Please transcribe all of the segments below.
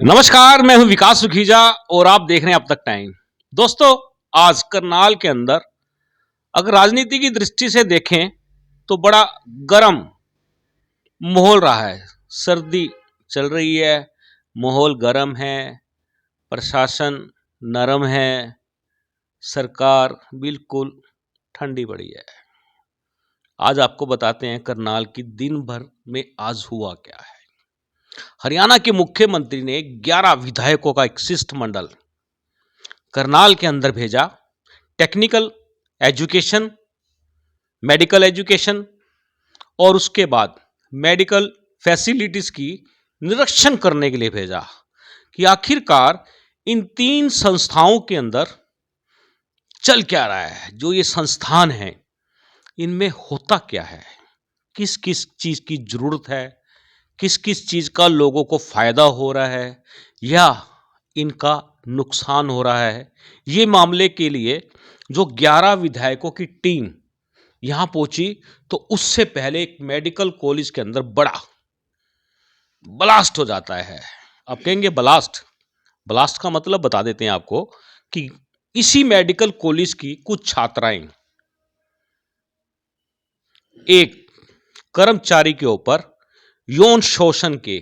नमस्कार, मैं हूं विकास सुखीजा और आप देख रहे हैं अब तक टाइम। दोस्तों, आज करनाल के अंदर अगर राजनीति की दृष्टि से देखें तो बड़ा गर्म माहौल रहा है। सर्दी चल रही है, माहौल गर्म है, प्रशासन नरम है, सरकार बिल्कुल ठंडी पड़ी है। आज आपको बताते हैं करनाल की दिन भर में आज हुआ क्या है। हरियाणा के मुख्यमंत्री ने 11 विधायकों का एक शिष्टमंडल करनाल के अंदर भेजा। टेक्निकल एजुकेशन, मेडिकल एजुकेशन और उसके बाद मेडिकल फैसिलिटीज की निरीक्षण करने के लिए भेजा कि आखिरकार इन तीन संस्थाओं के अंदर चल क्या रहा है। जो ये संस्थान है इनमें होता क्या है, किस किस चीज की जरूरत है, किस किस चीज का लोगों को फायदा हो रहा है या इनका नुकसान हो रहा है। ये मामले के लिए जो 11 विधायकों की टीम यहां पहुंची तो उससे पहले एक मेडिकल कॉलेज के अंदर बड़ा ब्लास्ट हो जाता है। आप कहेंगे ब्लास्ट, ब्लास्ट का मतलब बता देते हैं आपको कि इसी मेडिकल कॉलेज की कुछ छात्राएं एक कर्मचारी के ऊपर यौन शोषण के,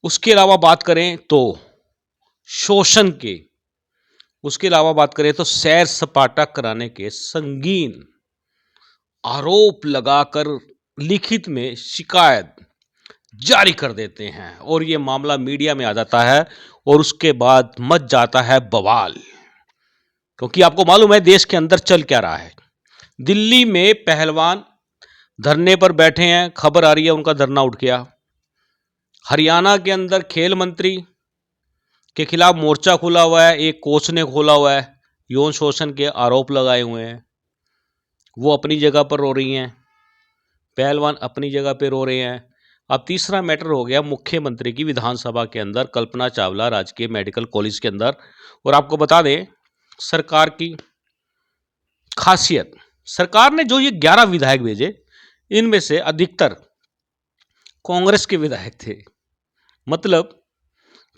उसके अलावा बात करें तो शोषण के, उसके अलावा बात करें तो सैर सपाटा कराने के संगीन आरोप लगाकर लिखित में शिकायत जारी कर देते हैं और ये मामला मीडिया में आ जाता है और उसके बाद मच जाता है बवाल। क्योंकि आपको मालूम है देश के अंदर चल क्या रहा है। दिल्ली में पहलवान धरने पर बैठे हैं, खबर आ रही है उनका धरना उठ गया। हरियाणा के अंदर खेल मंत्री के खिलाफ मोर्चा खुला हुआ है, एक कोच ने खोला हुआ है, यौन शोषण के आरोप लगाए हुए हैं। वो अपनी जगह पर रो रही हैं, पहलवान अपनी जगह पे रो रहे हैं। अब तीसरा मैटर हो गया मुख्यमंत्री की विधानसभा के अंदर कल्पना चावला राजकीय मेडिकल कॉलेज के अंदर। और आपको बता दें सरकार की खासियत, सरकार ने जो ये 11 विधायक भेजे इनमें से अधिकतर कांग्रेस के विधायक थे। मतलब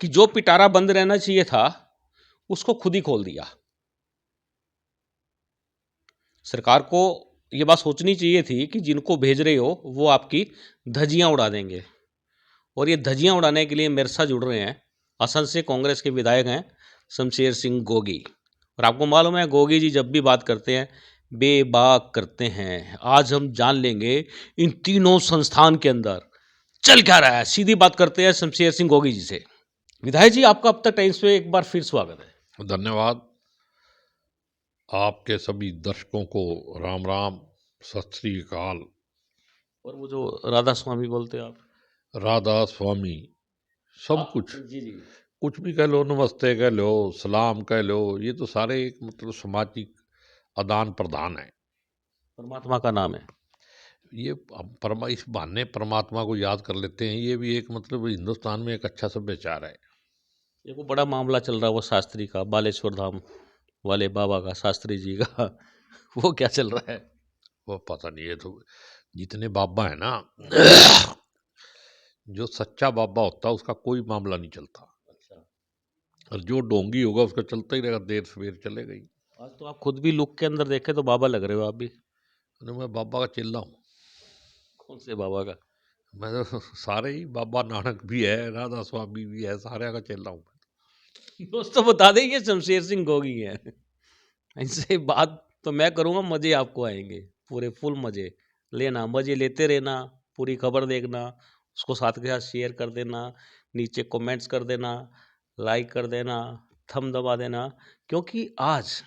कि जो पिटारा बंद रहना चाहिए था उसको खुद ही खोल दिया। सरकार को ये बात सोचनी चाहिए थी कि जिनको भेज रहे हो वो आपकी धज्जियां उड़ा देंगे। और ये धज्जियां उड़ाने के लिए मेरे साथ जुड़ रहे हैं असम से कांग्रेस के विधायक हैं शमशेर सिंह गोगी। और आपको मालूम है गोगी जी जब भी बात करते हैं बेबाक करते हैं। आज हम जान लेंगे इन तीनों संस्थान के अंदर चल क्या रहा है। सीधी बात करते हैं शमशेर सिंह गोगी जी से। विधायक जी, आपका अब तक टाइम्स पे एक बार फिर स्वागत है। धन्यवाद। आपके सभी दर्शकों को राम राम, सत श्री अकाल। और वो जो राधा स्वामी बोलते हैं आप, राधा स्वामी सब कुछ, जी जी, कुछ भी कह लो, नमस्ते कह लो, सलाम कह लो, ये तो सारे एक मतलब सामाजिक आदान प्रदान है। परमात्मा का नाम है। ये हम इस बहाने परमात्मा को याद कर लेते हैं। ये भी एक मतलब हिंदुस्तान में एक अच्छा सभ्याचार है। ये वो बड़ा मामला चल रहा है वो शास्त्री का, बालेश्वर धाम वाले बाबा का, शास्त्री जी का वो क्या चल रहा है। वो पता नहीं, ये तो जितने बाबा है ना, जो सच्चा बाबा होता है उसका कोई मामला नहीं चलता, अच्छा, और जो डोंगी होगा उसका चलता ही रहेगा, देर सवेर चलेगा ही। आज तो आप खुद भी लुक के अंदर देखे तो बाबा लग रहे हो आप भी। अरे मैं बाबा का चेला हूँ। कौन से बाबा का। मैं तो सारे ही, बाबा नानक भी है, राधा स्वामी भी है, सारे का चेला हूँ। दोस्तों बता दें ये शमशेर सिंह गोगी है। इनसे बात तो मैं करूँगा, मजे आपको आएंगे, पूरे फुल मजे लेना, मजे लेते रहना, पूरी खबर देखना, उसको साथ के साथ शेयर कर देना, नीचे कमेंट्स कर देना, लाइक कर देना, थंब दबा देना। क्योंकि आज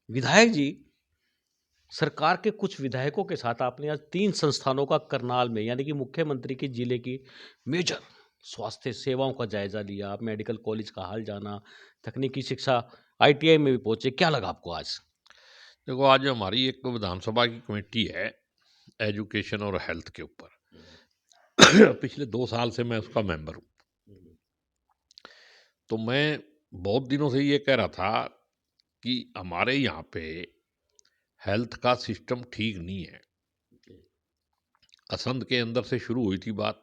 विधायक जी, सरकार के कुछ विधायकों के साथ आपने आज तीन संस्थानों का करनाल में यानी कि मुख्यमंत्री के जिले की मेजर स्वास्थ्य सेवाओं का जायजा लिया। आप मेडिकल कॉलेज का हाल जाना, तकनीकी शिक्षा आईटीआई में भी पहुंचे। क्या लगा आपको आज। देखो, आज हमारी एक विधानसभा की कमेटी है एजुकेशन और हेल्थ के ऊपर। पिछले 2 साल से मैं उसका मेंबर हूँ। तो मैं बहुत दिनों से ये कह रहा था कि हमारे यहाँ पे हेल्थ का सिस्टम ठीक नहीं है। असंध के अंदर से शुरू हुई थी बात,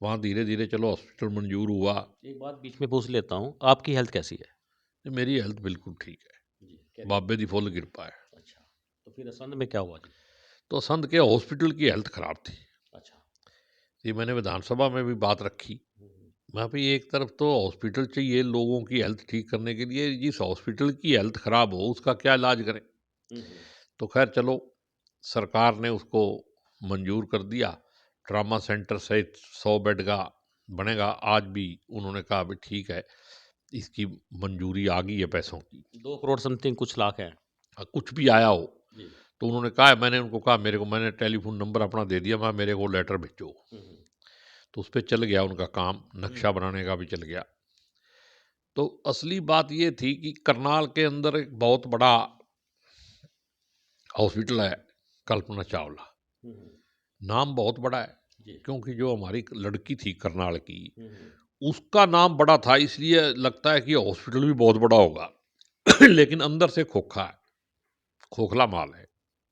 वहाँ धीरे धीरे चलो हॉस्पिटल मंजूर हुआ। एक बात बीच में पूछ लेता हूँ, आपकी हेल्थ कैसी है? मेरी हेल्थ बिल्कुल ठीक है, बाबे दी फुल कृपा है। अच्छा, तो फिर असंध में क्या हुआ जी? तो संत के हॉस्पिटल की हेल्थ खराब थी। अच्छा। ये मैंने विधानसभा में भी बात रखी। मैं भी एक तरफ तो हॉस्पिटल चाहिए लोगों की हेल्थ ठीक करने के लिए, जिस हॉस्पिटल की हेल्थ खराब हो उसका क्या इलाज करें। तो खैर चलो, सरकार ने उसको मंजूर कर दिया। ट्रामा सेंटर सहित 100 बेड का बनेगा। आज भी उन्होंने कहा भी ठीक है, इसकी मंजूरी आ गई है पैसों की। 2 करोड़ समथिंग कुछ लाख है कुछ भी आया हो जी। तो उन्होंने कहा है, मैंने उनको कहा, मैंने टेलीफोन नंबर अपना दे दिया, मैं मेरे को लेटर भेजो। तो उस पर चल गया उनका काम, नक्शा बनाने का भी चल गया। तो असली बात ये थी कि करनाल के अंदर एक बहुत बड़ा हॉस्पिटल है, कल्पना चावला। नाम बहुत बड़ा है, क्योंकि जो हमारी लड़की थी करनाल की, उसका नाम बड़ा था, इसलिए लगता है कि हॉस्पिटल भी बहुत बड़ा होगा। लेकिन अंदर से खोखा है, खोखला माल है।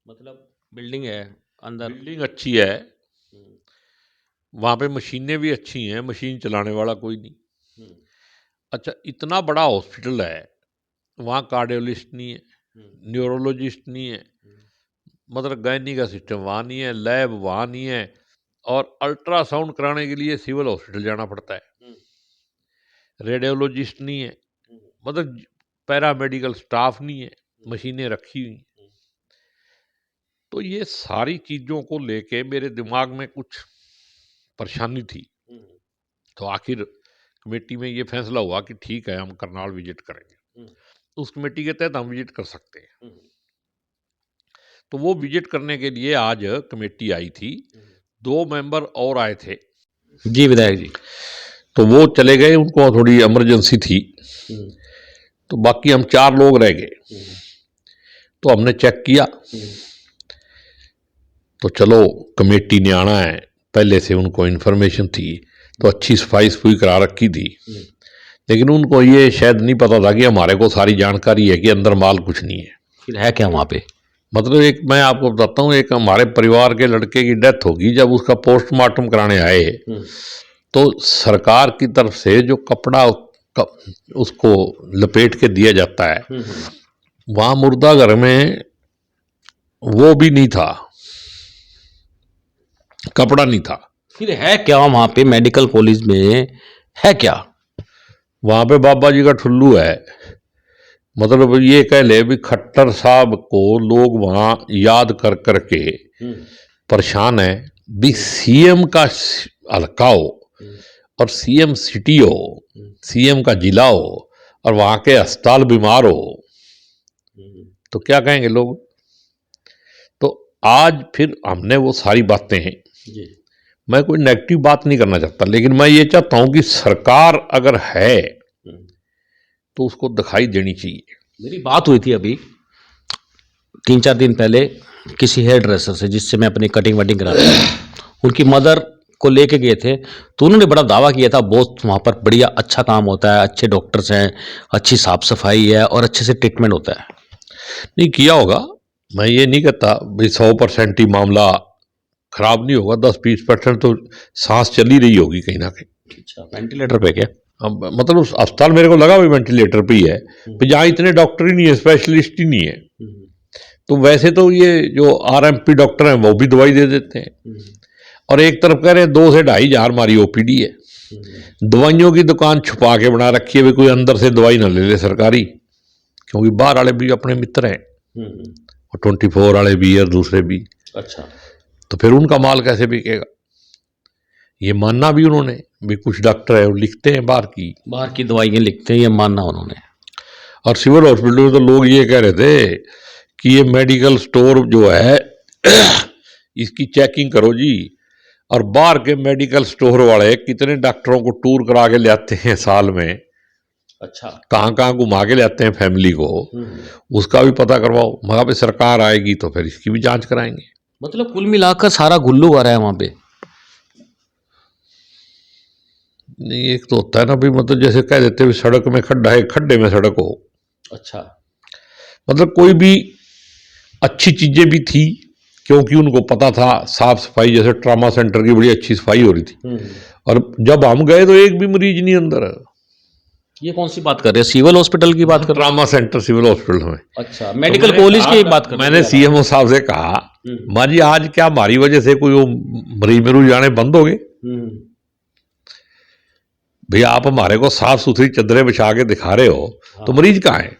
मतलब बिल्डिंग है अंदर, बिल्डिंग अच्छी है, वहाँ पे मशीनें भी अच्छी हैं, मशीन चलाने वाला कोई नहीं। अच्छा, इतना बड़ा हॉस्पिटल है, वहाँ कार्डियोलिस्ट नहीं है, न्यूरोलॉजिस्ट नहीं है, मतलब गायनी का सिस्टम वहाँ नहीं है, लैब वहाँ नहीं है, और अल्ट्रासाउंड कराने के लिए सिविल हॉस्पिटल जाना पड़ता है। रेडियोलॉजिस्ट नहीं है, मतलब पैरामेडिकल स्टाफ नहीं है, मशीनें रखी हुई। तो ये सारी चीज़ों को लेके मेरे दिमाग में कुछ परेशानी थी। तो आखिर कमेटी में ये फैसला हुआ कि ठीक है, हम करनाल विजिट करेंगे। तो उस कमेटी के तहत हम विजिट कर सकते हैं। तो वो विजिट करने के लिए आज कमेटी आई थी, 2 मेंबर और आए थे जी विधायक जी। तो वो चले गए, उनको थोड़ी इमरजेंसी थी। तो बाकी हम 4 लोग रह गए। तो हमने चेक किया, तो चलो कमेटी ने आना है, पहले से उनको इन्फॉर्मेशन थी, तो अच्छी सफाई सफाई करा रखी थी। लेकिन उनको ये शायद नहीं पता था कि हमारे को सारी जानकारी है कि अंदर माल कुछ नहीं है। फिर है क्या वहाँ पे? मतलब एक मैं आपको बताता हूँ, एक हमारे परिवार के लड़के की डेथ होगी, जब उसका पोस्टमार्टम कराने आए तो सरकार की तरफ से जो कपड़ा उसको लपेट के दिया जाता है, वहाँ मुर्दा घर में वो भी नहीं था, कपड़ा नहीं था। फिर है क्या वहाँ पे मेडिकल कॉलेज में? है क्या वहाँ पे? बाबा जी का ठुल्लू है। मतलब ये कह ले भी खट्टर साहब को लोग वहाँ याद कर करके परेशान है भी। सीएम का हल्का हो और सीएम सिटी हो, सीएम का जिला हो, और वहाँ के अस्पताल बीमार हो, तो क्या कहेंगे लोग। तो आज फिर हमने वो सारी बातें हैं, मैं कोई नेगेटिव बात नहीं करना चाहता, लेकिन मैं ये चाहता हूं कि सरकार अगर है तो उसको दिखाई देनी चाहिए। मेरी बात हुई थी अभी 3-4 दिन पहले किसी हेयर ड्रेसर से, जिससे मैं अपनी कटिंग वटिंग कराता था। उनकी मदर को लेके गए थे, तो उन्होंने बड़ा दावा किया था, बहुत वहाँ पर बढ़िया अच्छा काम होता है, अच्छे डॉक्टर्स हैं, अच्छी साफ सफाई है और अच्छे से ट्रीटमेंट होता है। नहीं किया होगा, मैं ये नहीं कहता भाई 100% ही मामला खराब नहीं होगा, 10-20% तो सांस चली रही होगी कहीं ना कहीं। अच्छा, वेंटिलेटर पे क्या? मतलब उस अस्पताल मेरे को लगा भी वेंटिलेटर पे ही है, जहाँ इतने डॉक्टर ही नहीं है, स्पेशलिस्ट ही नहीं है। तो वैसे तो ये जो आरएमपी डॉक्टर हैं वो भी दवाई दे देते हैं, और एक तरफ कह रहे हैं 2 से 2.5 हजार हमारी ओपीडी है। दवाइयों की दुकान छुपा के बना रखी है, भी कोई अंदर से दवाई ना ले ले सरकारी, क्योंकि बाहर वाले भी अपने मित्र हैं और 24 वाले भी और दूसरे भी। अच्छा, तो फिर उनका माल कैसे बिकेगा? ये मानना भी उन्होंने भी, कुछ डॉक्टर है वो लिखते हैं बाहर की दवाइयाँ लिखते हैं, ये मानना उन्होंने। और सिविल हॉस्पिटल में तो लोग ये कह रहे थे कि ये मेडिकल स्टोर जो है इसकी चेकिंग करो जी, और बाहर के मेडिकल स्टोर वाले कितने डॉक्टरों को टूर करा के ले आते हैं साल में। अच्छा, कहाँ कहाँ घुमा के ले आते हैं फैमिली को, उसका भी पता करवाओ। वहाँ पे सरकार आएगी तो फिर इसकी भी जांच कराएंगे। मतलब कुल मिलाकर सारा गुल्लू आ रहा है वहाँ पे। नहीं, एक तो होता है ना भी, मतलब जैसे कह देते हैं सड़क में खड्डा है, खड्डे में सड़क हो। अच्छा, मतलब कोई भी अच्छी चीजें भी थी, क्योंकि उनको पता था साफ सफाई, जैसे ट्रामा सेंटर की बड़ी अच्छी सफाई हो रही थी, और जब हम गए तो एक भी मरीज नहीं अंदर है। ये कौन सी बात कर रहे हैं, सिविल हॉस्पिटल की बात कर रहे ट्रामा सेंटर सिविल हॉस्पिटल में। हैं? अच्छा, मेडिकल कॉलेज की बात कर रहे हैं। मैंने सीएमओ साहब से कहा, माँ जी आज क्या हमारी वजह से कोई वो मरीज मेरू जाने बंद हो गए? भैया आप हमारे को साफ सुथरी चद्दरें बिछा के दिखा रहे हो, तो मरीज कहाँ है?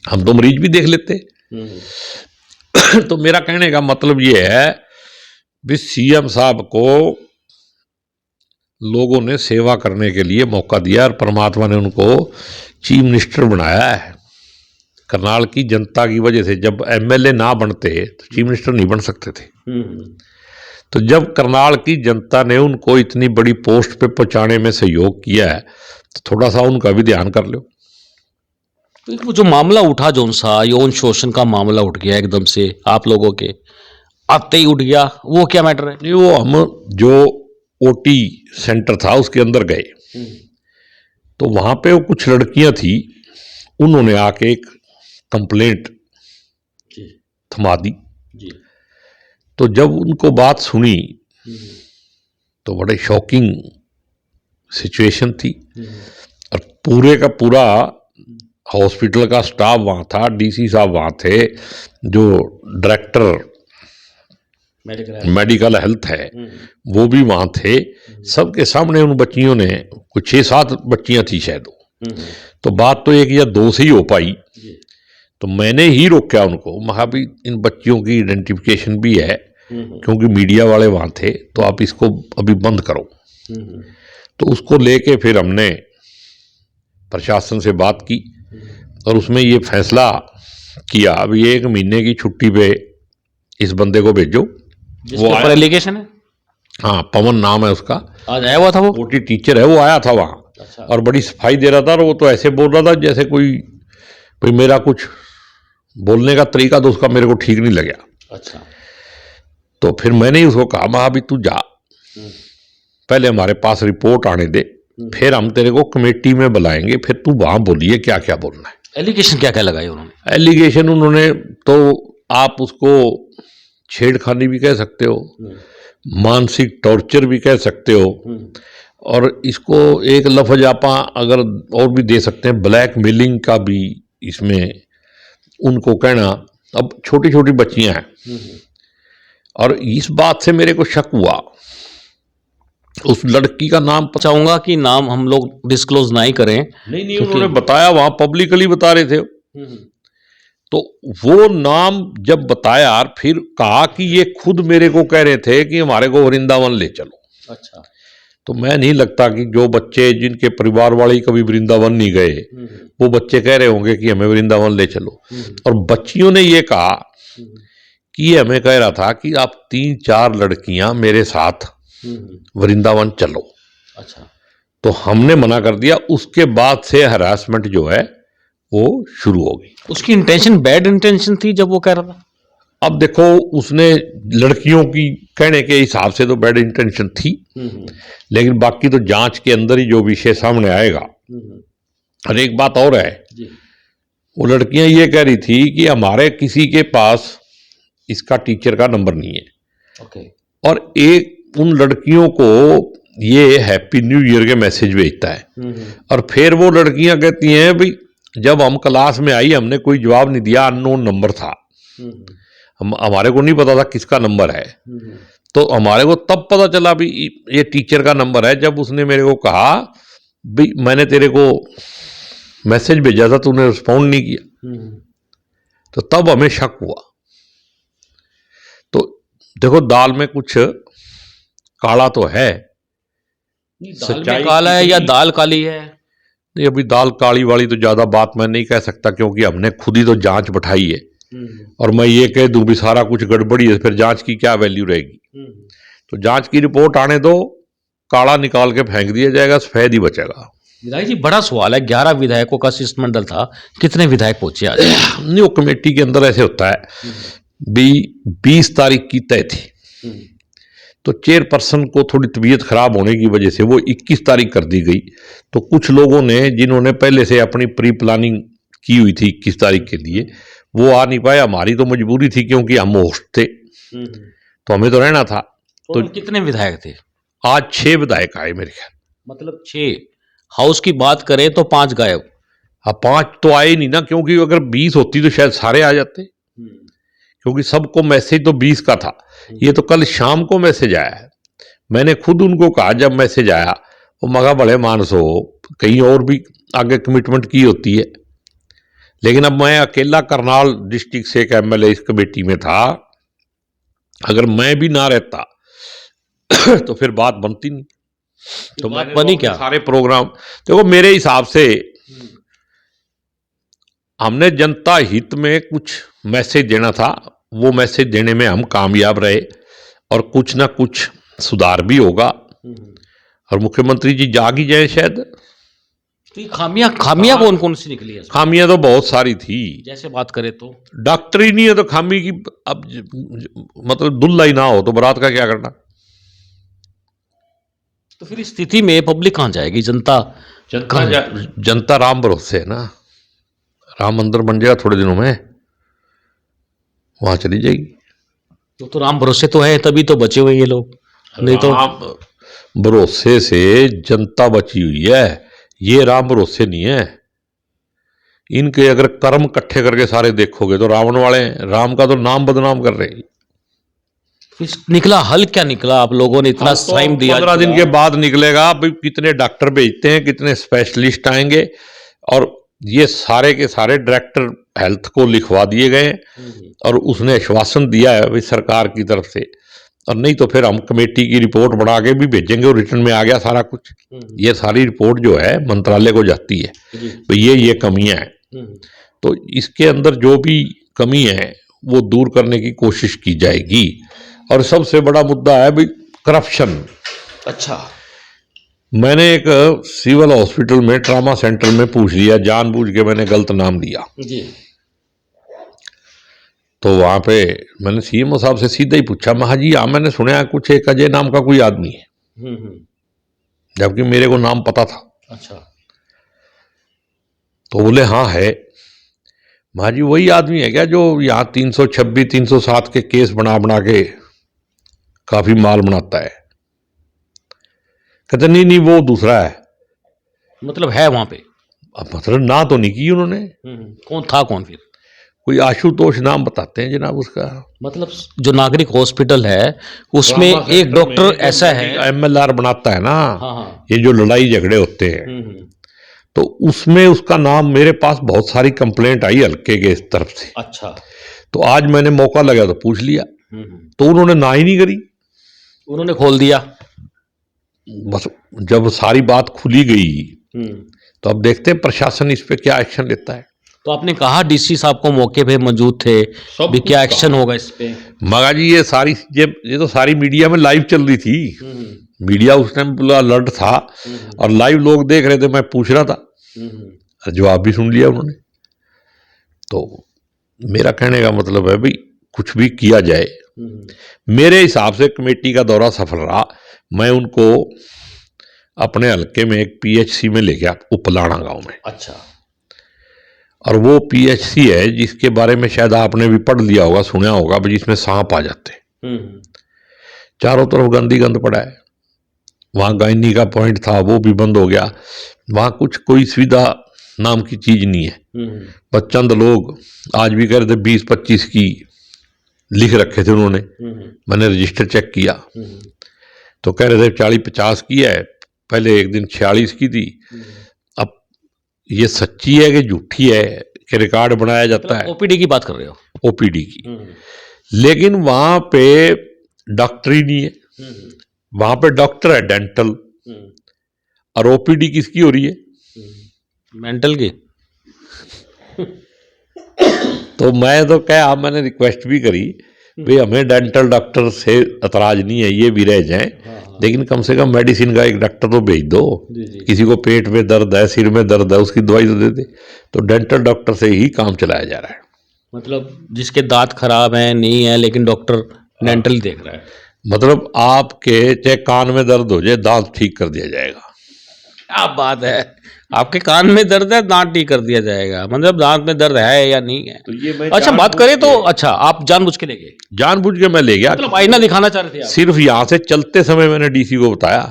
हम तो मरीज भी देख लेते। तो मेरा कहने का मतलब ये है भी सीएम साहब को लोगों ने सेवा करने के लिए मौका दिया और परमात्मा ने उनको चीफ मिनिस्टर बनाया है। करनाल की जनता की वजह से, जब एमएलए ना बनते तो चीफ मिनिस्टर नहीं बन सकते थे। तो जब करनाल की जनता ने उनको इतनी बड़ी पोस्ट पे पहुंचाने में सहयोग किया है, तो थोड़ा सा उनका भी ध्यान कर लो। तो वो जो मामला उठा, जोन सा यौन शोषण का मामला उठ गया एकदम से, आप लोगों के आते ही उठ गया, वो क्या मैटर है? नहीं, वो हम जो ओटी सेंटर था उसके अंदर गए, तो वहां पे वो कुछ लड़कियां थी, उन्होंने आके एक कंप्लेंट थमा दी। तो जब उनको बात सुनी तो बड़े शॉकिंग सिचुएशन थी। और पूरे का पूरा हॉस्पिटल का स्टाफ वहाँ था, डीसी साहब वहाँ थे, जो डायरेक्टर मेडिकल हेल्थ है वो भी वहाँ थे। सबके सामने उन बच्चियों ने, कुछ 6-7 बच्चियां थी शायद, तो बात तो 1 या 2 से ही हो पाई। तो मैंने ही रोका उनको, महा भी इन बच्चियों की आइडेंटिफिकेशन भी है, क्योंकि मीडिया वाले वहाँ थे, तो आप इसको अभी बंद करो। तो उसको लेके फिर हमने प्रशासन से बात की और उसमें ये फैसला किया, अभी 1 महीने की छुट्टी पे इस बंदे को भेजो। वो ऊपर एलिगेशन है। हाँ, पवन नाम है उसका। आज आया हुआ था, वो ओटी टीचर है, वो आया था वहाँ। अच्छा। और बड़ी सफाई दे रहा था, और वो तो ऐसे बोल रहा था जैसे कोई मेरा कुछ बोलने का तरीका तो उसका मेरे को ठीक नहीं लगा। अच्छा। तो फिर मैंने ही उसको कहा, मैं अभी तू जा, पहले हमारे पास रिपोर्ट आने दे, फिर हम तेरे को कमेटी में बुलाएंगे, फिर तू वहां बोलिए क्या क्या बोलना है। एलिगेशन क्या क्या लगाए उन्होंने? एलिगेशन उन्होंने, तो आप उसको छेड़खानी भी कह सकते हो, मानसिक टॉर्चर भी कह सकते हो, और इसको एक लफ्ज आप अगर और भी दे सकते हैं, ब्लैकमेलिंग का भी इसमें उनको कहना। अब छोटी छोटी बच्चियां हैं, और इस बात से मेरे को शक हुआ। उस लड़की का नाम चाहूंगा कि नाम हम लोग डिस्क्लोज ना ही करें। नहीं, उन्होंने बताया, वहां पब्लिकली बता रहे थे। तो वो नाम जब बताया, फिर कहा कि ये खुद मेरे को कह रहे थे कि हमारे को वृंदावन ले चलो। अच्छा। तो मैं नहीं लगता कि जो बच्चे जिनके परिवार वाले कभी वृंदावन नहीं गए, वो बच्चे कह रहे होंगे कि हमें वृंदावन ले चलो। और बच्चियों ने ये कहा कि ये हमें कह रहा था कि आप 3-4 लड़कियां मेरे साथ वृंदावन चलो। अच्छा। तो हमने मना कर दिया। उसके बाद से हरासमेंट जो है वो शुरू हो गई। उसकी इंटेंशन बैड इंटेंशन थी जब वो कह रहा था? अब देखो, उसने लड़कियों की कहने के हिसाब से तो बैड इंटेंशन थी, लेकिन बाकी तो जांच के अंदर ही जो विषय सामने आएगा। और एक बात और है, वो लड़कियां ये कह रही थी कि हमारे किसी के पास इसका टीचर का नंबर नहीं है। ओके। और एक उन लड़कियों को ये हैप्पी न्यू ईयर के मैसेज भेजता है, और फिर वो लड़कियां कहती हैं भाई जब हम क्लास में आई हमने कोई जवाब नहीं दिया, अननोन नंबर था, हमारे को नहीं पता था किसका नंबर है। तो हमारे को तब पता चला भी ये टीचर का नंबर है, जब उसने मेरे को कहा भाई मैंने तेरे को मैसेज भेजा था, तूने रिस्पॉन्ड नहीं किया। तो तब हमें शक हुआ। तो देखो, दाल में कुछ काला तो है। सच्चाई काला है या दाल काली है? नहीं, अभी दाल काली वाली तो ज्यादा बात मैं नहीं कह सकता, क्योंकि हमने खुद ही तो जांच बैठाई है। और मैं ये कह दूं भी सारा कुछ गड़बड़ी है, फिर जांच की क्या वैल्यू रहेगी। तो जांच की रिपोर्ट आने दो, काला निकाल के फेंक दिया जाएगा, सफेद ही बचेगा। विधायक जी, बड़ा सवाल है, 11 विधायकों का शिष्टमंडल था, कितने विधायक पहुंचे आज? नहीं, वो कमेटी के अंदर ऐसे होता है भी 20 तारीख की तय थी, तो चेयरपर्सन को थोड़ी तबीयत खराब होने की वजह से वो 21 तारीख कर दी गई। तो कुछ लोगों ने, जिन्होंने पहले से अपनी प्री प्लानिंग की हुई थी 21 तारीख के लिए, वो आ नहीं पाए। हमारी तो मजबूरी थी क्योंकि हम होस्ट थे, तो हमें तो रहना था। तो कितने विधायक थे? आज 6 विधायक आए मेरे ख्याल। मतलब 6, हाउस की बात करें तो 5 गायब। अब 5 तो आए नहीं ना, क्योंकि अगर 20 होती तो शायद सारे आ जाते, क्योंकि सबको मैसेज तो 20 का था। ये तो कल शाम को मैसेज आया है। मैंने खुद उनको कहा जब मैसेज आया, वो मगा बड़े मानस हो, कहीं और भी आगे कमिटमेंट की होती है। लेकिन अब मैं अकेला करनाल डिस्ट्रिक्ट से एक एमएलए इस कमेटी में था, अगर मैं भी ना रहता तो फिर बात बनती नहीं। तो बात मैंने बनी तो क्या? सारे प्रोग्राम देखो, मेरे हिसाब से हमने जनता हित में कुछ मैसेज देना था, वो मैसेज देने में हम कामयाब रहे, और कुछ ना कुछ सुधार भी होगा, और मुख्यमंत्री जी जाग ही जाए शायद। तो ये खामियां कौन कौन सी निकली है? खामियां तो बहुत सारी थी, जैसे बात करें तो डॉक्टर ही नहीं है तो खामी की, अब मतलब दुल्हा ही ना हो तो बारात का क्या करना। तो फिर इस स्थिति में पब्लिक कहाँ जाएगी? जनता राम भरोसे है ना, राम मंदिर बन जाएगा थोड़े दिनों में, वहां चली जाएगी। तो राम भरोसे तो है, तभी तो बचे हुए ये लोग, नहीं तो राम भरोसे से जनता बची हुई है, ये राम भरोसे नहीं है। इनके अगर कर्म इकट्ठे करके सारे देखोगे तो रावण वाले हैं, राम का तो नाम बदनाम कर रहे हैं। फिर निकला हल क्या निकला? आप लोगों ने इतना टाइम दिया, 15 दिन के बाद निकलेगा भाई, कितने डॉक्टर भेजते हैं, कितने स्पेशलिस्ट आएंगे, और ये सारे के सारे डायरेक्टर हेल्थ को लिखवा दिए गए, और उसने आश्वासन दिया है भाई सरकार की तरफ से, और नहीं तो फिर हम कमेटी की रिपोर्ट बना के भी भेजेंगे, और रिटर्न में आ गया सारा कुछ। ये सारी रिपोर्ट जो है मंत्रालय को जाती है भाई, ये कमियां हैं, तो इसके अंदर जो भी कमी है वो दूर करने की कोशिश की जाएगी। और सबसे बड़ा मुद्दा है भाई करप्शन। अच्छा, मैंने एक सिविल हॉस्पिटल में ट्रामा सेंटर में पूछ लिया, जानबूझ के मैंने गलत नाम दिया जी। तो वहां पे मैंने सीएमओ साहब से सीधा ही पूछा, महा जी हाँ मैंने सुना है कुछ एक अजय नाम का कोई आदमी है, जबकि मेरे को नाम पता था। अच्छा, तो बोले हाँ है। महा जी वही आदमी है क्या जो यहाँ 326 307 के केस बना बना के काफी माल बनाता है? कहते नहीं नहीं वो दूसरा है। मतलब है वहां पे? अब मतलब ना तो नहीं की उन्होंने। कौन था? कौन फिर? कोई आशुतोष नाम बताते हैं जनाब उसका। मतलब जो नागरिक हॉस्पिटल है उसमें एक डॉक्टर ऐसा है, एमएलआर बनाता है ना। हाँ हाँ, ये जो लड़ाई झगड़े होते हैं, तो उसमें उसका नाम, मेरे पास बहुत सारी कंप्लेंट आई हल्के के इस तरफ से। अच्छा, तो आज मैंने मौका लगा तो पूछ लिया, तो उन्होंने ना ही नहीं करी, उन्होंने खोल दिया। बस जब सारी बात खुली गई तो अब देखते हैं प्रशासन इस पे क्या एक्शन लेता है। तो आपने कहा डीसी साहब को मौके पे मौजूद थे, भी क्या एक्शन होगा इस पे? मगा जी ये सारी ये तो सारी मीडिया में लाइव चल रही थी, मीडिया उस टाइम पूरा अलर्ट था, और लाइव लोग देख रहे थे, मैं पूछ रहा था, जवाब भी सुन लिया उन्होंने। तो मेरा कहने का मतलब है भाई कुछ भी किया जाए, मेरे हिसाब से कमेटी का दौरा सफल रहा। मैं उनको अपने हल्के में एक पीएचसी में ले गया, उपलाना गांव में। अच्छा, और वो पीएचसी है जिसके बारे में शायद आपने भी पढ़ लिया होगा, सुना होगा, जिसमें सांप आ जाते, चारों तरफ गंदी गंद पड़ा है। वहाँ गायनी का पॉइंट था वो भी बंद हो गया, वहाँ कुछ कोई सुविधा नाम की चीज नहीं है। बस चंद लोग आज भी कह रहे थे 20-25 की लिख रखे थे उन्होंने, मैंने रजिस्टर चेक किया तो कह रहे थे 40-50 की है, पहले एक दिन 46 की थी। अब ये सच्ची है कि झूठी है कि रिकॉर्ड बनाया जाता है? ओपीडी की बात कर रहे हो? ओपीडी की। लेकिन वहां पे डॉक्टर ही नहीं है, वहां पे डॉक्टर है डेंटल, और ओपीडी किसकी हो रही है? मेंटल की। तो मैं तो क्या, मैंने रिक्वेस्ट भी करी भाई हमें डेंटल डॉक्टर से एतराज नहीं है, ये भी रह जाएं, लेकिन कम से कम मेडिसिन का एक डॉक्टर तो भेज दो। किसी को पेट में दर्द है, सिर में दर्द है, उसकी दवाई तो दे दे। तो डेंटल डॉक्टर से ही काम चलाया जा रहा है। मतलब जिसके दांत खराब हैं नहीं है, लेकिन डॉक्टर डेंटल देख रहा है। मतलब आपके चाहे कान में दर्द हो जाए, दांत ठीक कर दिया जाएगा। क्या बात है, आपके कान में दर्द है, दांत ठीक कर दिया जाएगा, मतलब दांत में दर्द है या नहीं है। तो ये मैं अच्छा, बात करें तो अच्छा, आप जानबूझ के ले गए, जानबूझ के मैं ले गया, मतलब आईना दिखाना चाह रहे थे आप? सिर्फ यहाँ से चलते समय मैंने डीसी को बताया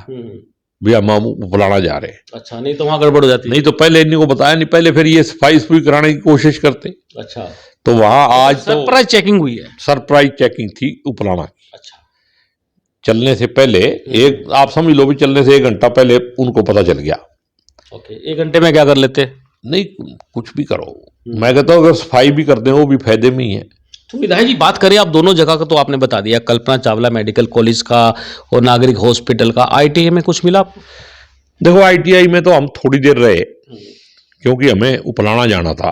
भैया हम बुलाना जा रहे हैं। अच्छा, नहीं तो वहां गड़बड़ हो जाती? नहीं तो पहले इन्हीं को बताया नहीं, पहले फिर ये सफाई सफाई कराने की कोशिश करते। अच्छा, तो वहां आज तो सरप्राइज चेकिंग हुई है? सरप्राइज चेकिंग थी उपलाना की। अच्छा, चलने से पहले एक, आप समझ लो भी चलने से 1 घंटा पहले उनको पता चल गया। ओके, 1 घंटे में क्या कर लेते? नहीं कुछ भी करो, मैं कहता हूँ अगर सफाई भी कर दें वो भी फायदे में ही है। तो विधायक जी, बात करें आप दोनों जगह का, तो आपने बता दिया, कल्पना चावला मेडिकल कॉलेज का और नागरिक हॉस्पिटल का। आईटीआई में कुछ मिला? देखो आईटीआई में तो हम थोड़ी देर रहे क्योंकि हमें उपलाना जाना था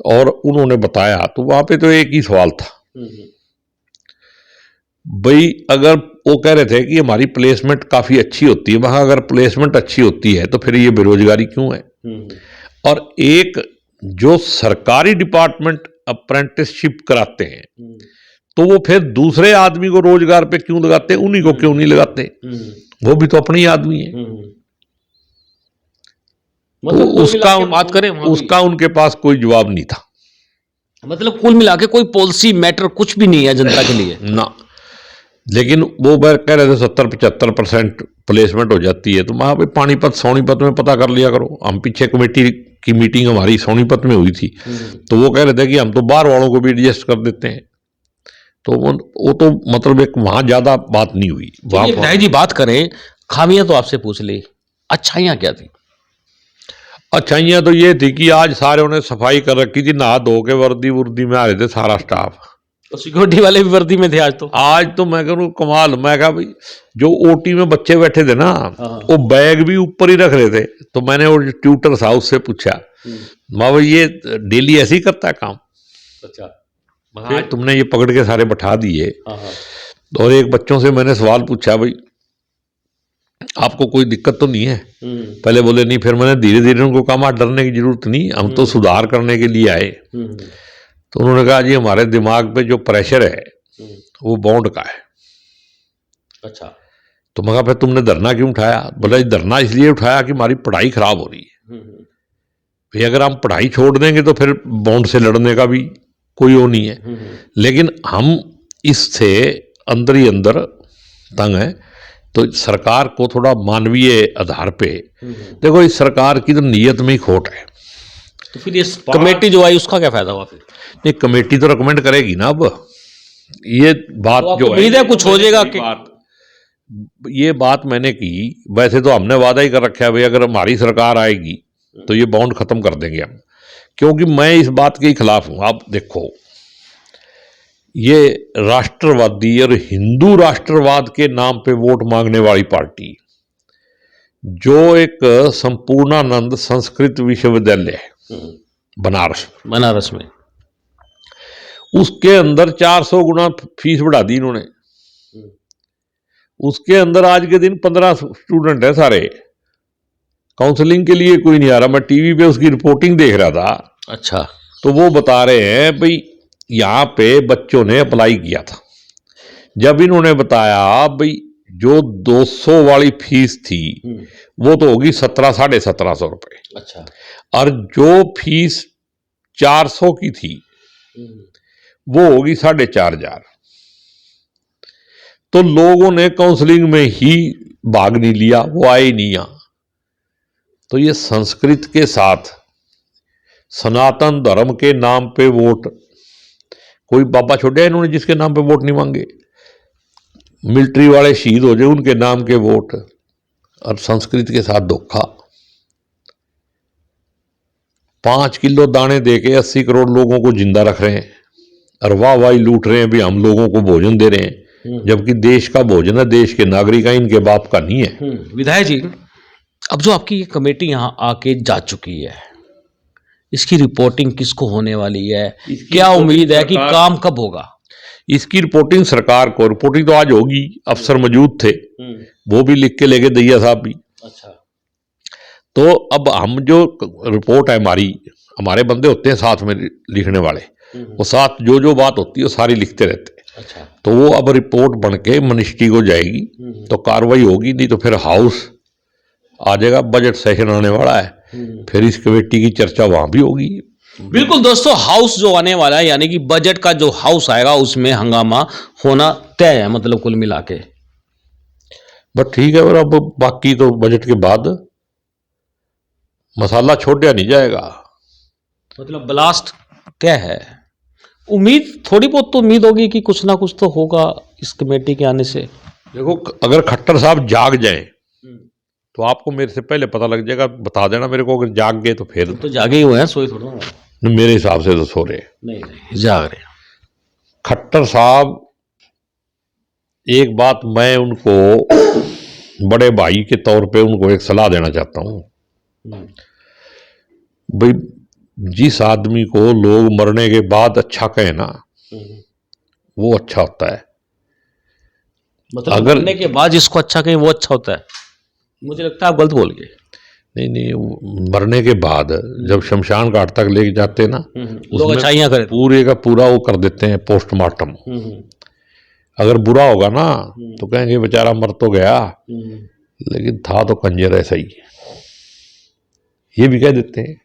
और उन्होंने बताया, तो वहां पे तो एक ही सवाल था भाई, अगर वो कह रहे थे कि हमारी प्लेसमेंट काफी अच्छी होती है, वहां अगर प्लेसमेंट अच्छी होती है तो फिर ये बेरोजगारी क्यों है? और एक जो सरकारी डिपार्टमेंट अप्रेंटिसशिप कराते हैं तो वो फिर दूसरे आदमी को रोजगार पे क्यों लगाते, उन्हीं को क्यों नहीं लगाते? वो भी तो अपने ही आदमी है। मतलब तो उसका बात करें उसका उनके पास कोई जवाब नहीं था। मतलब कुल मिला के कोई पॉलिसी मैटर कुछ भी नहीं है जनता के लिए ना। लेकिन वो कह रहे थे 70-75% प्लेसमेंट हो जाती है, तो वहां पे पानीपत सोनीपत में पता कर लिया करो। हम पीछे कमेटी की मीटिंग हमारी सोनीपत में हुई थी, तो वो कह रहे थे कि हम तो बाहर वालों को भी एडजस्ट कर देते हैं। तो वो तो मतलब एक वहां ज्यादा बात नहीं हुई। वहां जी बात करें, खामियां तो आपसे पूछ ली, अच्छाइयां क्या थी? अच्छाइयां तो ये थी कि आज सारे उन्हें सफाई कर रखी थी, नहा धो के वर्दी वर्दी में आ रहे थे सारा स्टाफ। तो सिक्योरिटी वाले भी वर्दी में थे आज तो मैं कहूँ कमाल। मैं कहा भाई, जो ओटी में बच्चे बैठे थे ना, वो बैग भी ऊपर ही रख रहे थे। तो मैंने वो ट्यूटर था उससे पूछा, माँ भाई ये डेली ऐसे ही करता है काम? अच्छा, फिर तुमने ये पकड़ के सारे बैठा दिए। और एक बच्चों से मैंने सवाल पूछा, भाई आपको कोई दिक्कत तो नहीं है? पहले बोले नहीं, फिर मैंने धीरे धीरे उनको कहा डरने की जरूरत नहीं, हम तो सुधार करने के लिए आए। तो उन्होंने कहा जी हमारे दिमाग पे जो प्रेशर है वो बॉन्ड का है। अच्छा, तो मैं कहा फिर तुमने धरना क्यों उठाया? बोला जी धरना इसलिए उठाया कि हमारी पढ़ाई खराब हो रही है। भाई अगर हम पढ़ाई छोड़ देंगे तो फिर बॉन्ड से लड़ने का भी कोई वो नहीं है। लेकिन हम इससे अंदर ही अंदर तंग है, तो सरकार को थोड़ा मानवीय आधार पे देखो, इस सरकार की तो नीयत में ही खोट है। तो फिर ये कमेटी जो आई उसका क्या फायदा हुआ फिर? नहीं, कमेटी तो रिकमेंड करेगी ना। अब ये बात तो जो उम्मीद है कुछ हो जाएगा कि ये बात मैंने की। वैसे तो हमने वादा ही कर रखा है भाई अगर हमारी सरकार आएगी तो ये बॉन्ड खत्म कर देंगे हम, क्योंकि मैं इस बात के खिलाफ हूं। आप देखो, ये राष्ट्रवादी और हिंदू राष्ट्रवाद के नाम पे वोट मांगने वाली पार्टी, जो एक संपूर्णानंद संस्कृत विश्वविद्यालय है बनारस में, उसके अंदर 400 गुना फीस बढ़ा दी इन्होंने। उसके अंदर आज के दिन 15 स्टूडेंट है सारे, काउंसलिंग के लिए कोई नहीं आ रहा। मैं टीवी पे उसकी रिपोर्टिंग देख रहा था। अच्छा, तो वो बता रहे हैं भाई यहाँ पे बच्चों ने अप्लाई किया था, जब इन्होंने बताया भाई जो 200 वाली फीस थी वो तो होगी 1700-1750 रुपए। अच्छा, और जो फीस 400 की थी वो होगी 4500। तो लोगों ने काउंसलिंग में ही भाग नहीं लिया, वो आए ही नहीं यहां। तो ये संस्कृत के साथ सनातन धर्म के नाम पे वोट, कोई बाबा छोटे इन्होंने जिसके नाम पे वोट नहीं मांगे, मिलिट्री वाले शहीद हो जाए उनके नाम के वोट, और संस्कृत के साथ धोखा। 5 किलो दाने देके 80 करोड़ लोगों को जिंदा रख रहे हैं और वाह वाही लूट रहे हैं भी हम लोगों को भोजन दे रहे हैं, जबकि देश का भोजन है, देश के नागरिक है, इनके बाप का नहीं है। विधायक जी, अब जो आपकी ये कमेटी यहां आके जा चुकी है, इसकी रिपोर्टिंग किसको होने वाली है? क्या उम्मीद है कि काम कब होगा? इसकी रिपोर्टिंग सरकार को, रिपोर्टिंग तो आज होगी, अफसर मौजूद थे, वो भी लिख के लेके दैया साहब भी। अच्छा, तो अब हम जो रिपोर्ट है हमारे बंदे होते हैं साथ में लिखने वाले, वो साथ जो बात होती है वो सारी लिखते रहते हैं। अच्छा, तो वो अब रिपोर्ट बन के मिनिस्ट्री को जाएगी तो कार्रवाई होगी, नहीं तो फिर हाउस आ जाएगा, बजट सेशन आने वाला है, फिर इस कमेटी की चर्चा वहां भी होगी। बिल्कुल दोस्तों, हाउस जो आने वाला है यानी कि बजट का जो हाउस आएगा उसमें हंगामा होना तय है, मतलब कुल मिला के। बट ठीक है, और अब बाकी तो बजट के बाद मसाला छोड़ा नहीं जाएगा। मतलब ब्लास्ट क्या है, उम्मीद थोड़ी बहुत तो उम्मीद होगी कि कुछ ना कुछ तो होगा इस कमेटी के आने से। देखो, अगर खट्टर साहब जाग जाए तो आपको मेरे से पहले पता लग जाएगा, बता देना मेरे को। अगर जाग गए तो फिर तो जागे ही हुए हैं, सोए थोड़ा ना। मेरे हिसाब से तो सो रहे। नहीं जाग रहे हैं। खट्टर साहब, एक बात मैं उनको बड़े भाई के तौर पे उनको एक सलाह देना चाहता हूँ भाई, जिस आदमी को लोग मरने के बाद अच्छा कहे ना, वो अच्छा होता है। मतलब अगर मरने के बाद जिसको अच्छा कहें वो अच्छा होता है, मुझे लगता है आप गलत बोल गए। नहीं, मरने के बाद जब शमशान घाट तक लेके जाते हैं ना, लोग अच्छाइयाँ करें, पूरे का पूरा वो कर देते हैं पोस्टमार्टम। अगर बुरा होगा ना तो कहेंगे बेचारा मर तो गया, लेकिन था तो कंजर ऐसा ही, ये भी कह देते हैं।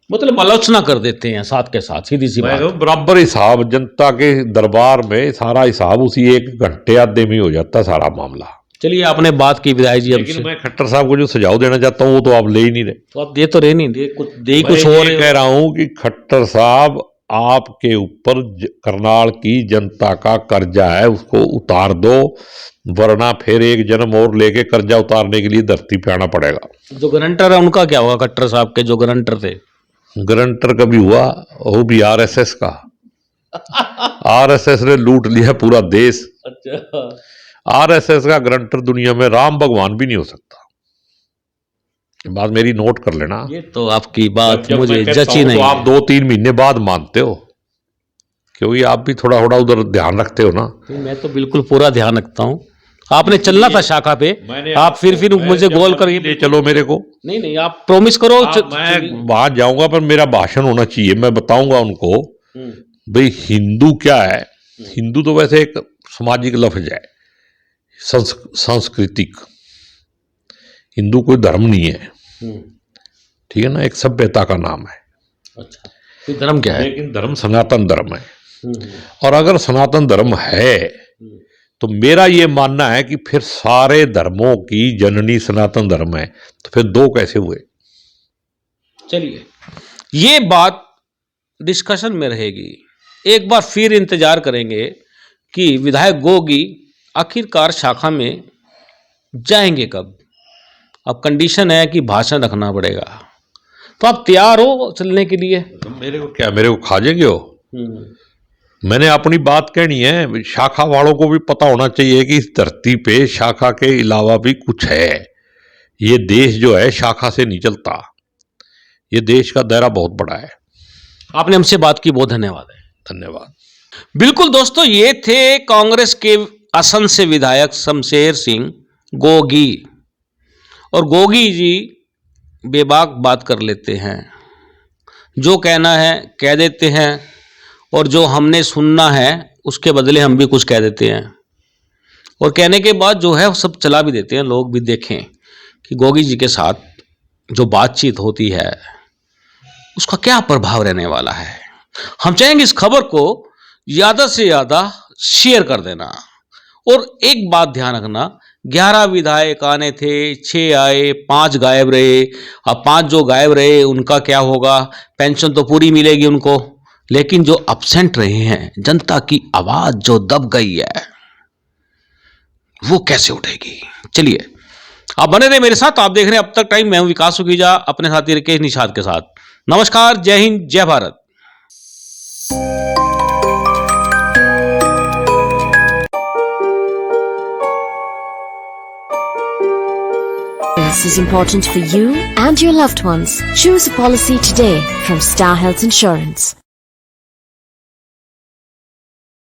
मतलब आलोचना कर देते हैं साथ के साथ, सीधी सी बात। बराबर हिसाब जनता के दरबार में, सारा हिसाब उसी 1 घंटे आधे में हो जाता सारा मामला। चलिए, आपने बात की विधायक जी। लेकिन मैं खट्टर साहब को जो सुझाव देना चाहता हूँ वो तो आप ले ही नहीं रहे। तो आप दे तो रहे नहीं, कुछ मैं और कह रहा हूँ कि खट्टर साहब, आपके ऊपर करनाल की जनता का कर्जा है, उसको उतार दो, वरना फिर एक जन्म और लेके कर्जा उतारने के लिए धरती पे आना पड़ेगा। जो गारंटर है उनका क्या होगा, खट्टर साहब के जो गारंटर थे? गारंटर कभी हुआ, वो भी आरएसएस का। आरएसएस ने लूट लिया पूरा देश। अच्छा, आरएसएस का गारंटर दुनिया में राम भगवान भी नहीं हो सकता। बात मेरी नोट कर लेना। ये तो आपकी बात मुझे जची नहीं। तो आप 2-3 महीने बाद मानते हो, क्योंकि आप भी थोड़ा थोड़ा उधर ध्यान रखते हो ना। मैं तो बिल्कुल पूरा ध्यान रखता हूँ। आपने चलना था शाखा पे, आप फिर मुझे गोल कर ले चलो मेरे को। नहीं, आप प्रॉमिस करो। मैं वहां जाऊंगा, पर मेरा भाषण होना चाहिए। मैं बताऊंगा उनको भाई हिंदू क्या है। हिंदू तो वैसे एक सामाजिक लफ्ज है, सांस्कृतिक। हिंदू कोई धर्म नहीं है, ठीक है ना, एक सभ्यता का नाम है। अच्छा, तो धर्म क्या है? लेकिन धर्म सनातन धर्म है। और अगर सनातन धर्म है तो मेरा ये मानना है कि फिर सारे धर्मों की जननी सनातन धर्म है, तो फिर 2 कैसे हुए? चलिए, ये बात डिस्कशन में रहेगी। एक बार फिर इंतजार करेंगे कि विधायक गोगी आखिरकार शाखा में जाएंगे कब। अब कंडीशन है कि भाषण रखना पड़ेगा, तो आप तैयार हो चलने के लिए? मेरे को क्या, मेरे को खा जाएंगे हो? मैंने अपनी बात कहनी है। शाखा वालों को भी पता होना चाहिए कि इस धरती पे शाखा के अलावा भी कुछ है। ये देश जो है शाखा से नहीं चलता। ये देश का दायरा बहुत बड़ा है। आपने हमसे बात की, बहुत धन्यवाद है। धन्यवाद। बिल्कुल दोस्तों, ये थे कांग्रेस के असम से विधायक शमशेर सिंह गोगी। और गोगी जी बेबाक बात कर लेते हैं, जो कहना है कह देते हैं, और जो हमने सुनना है उसके बदले हम भी कुछ कह देते हैं। और कहने के बाद जो है वो सब चला भी देते हैं। लोग भी देखें कि गोगी जी के साथ जो बातचीत होती है उसका क्या प्रभाव रहने वाला है। हम चाहेंगे इस खबर को ज़्यादा से ज़्यादा शेयर कर देना। और एक बात ध्यान रखना, 11 विधायक आने थे, 6 आए, 5 गायब रहे। अब 5 जो गायब रहे उनका क्या होगा? पेंशन तो पूरी मिलेगी उनको, लेकिन जो अब्सेंट रहे हैं, जनता की आवाज जो दब गई है, वो कैसे उठेगी? चलिए, आप बने रहे मेरे साथ। आप देख रहे हैं अब तक टाइम। मैं हूं विकास सुखीजा, अपने साथी राकेश निषाद के साथ। नमस्कार, जय हिंद, जय Bharat. This is important for you and your loved ones. Choose a policy today from Star Health Insurance.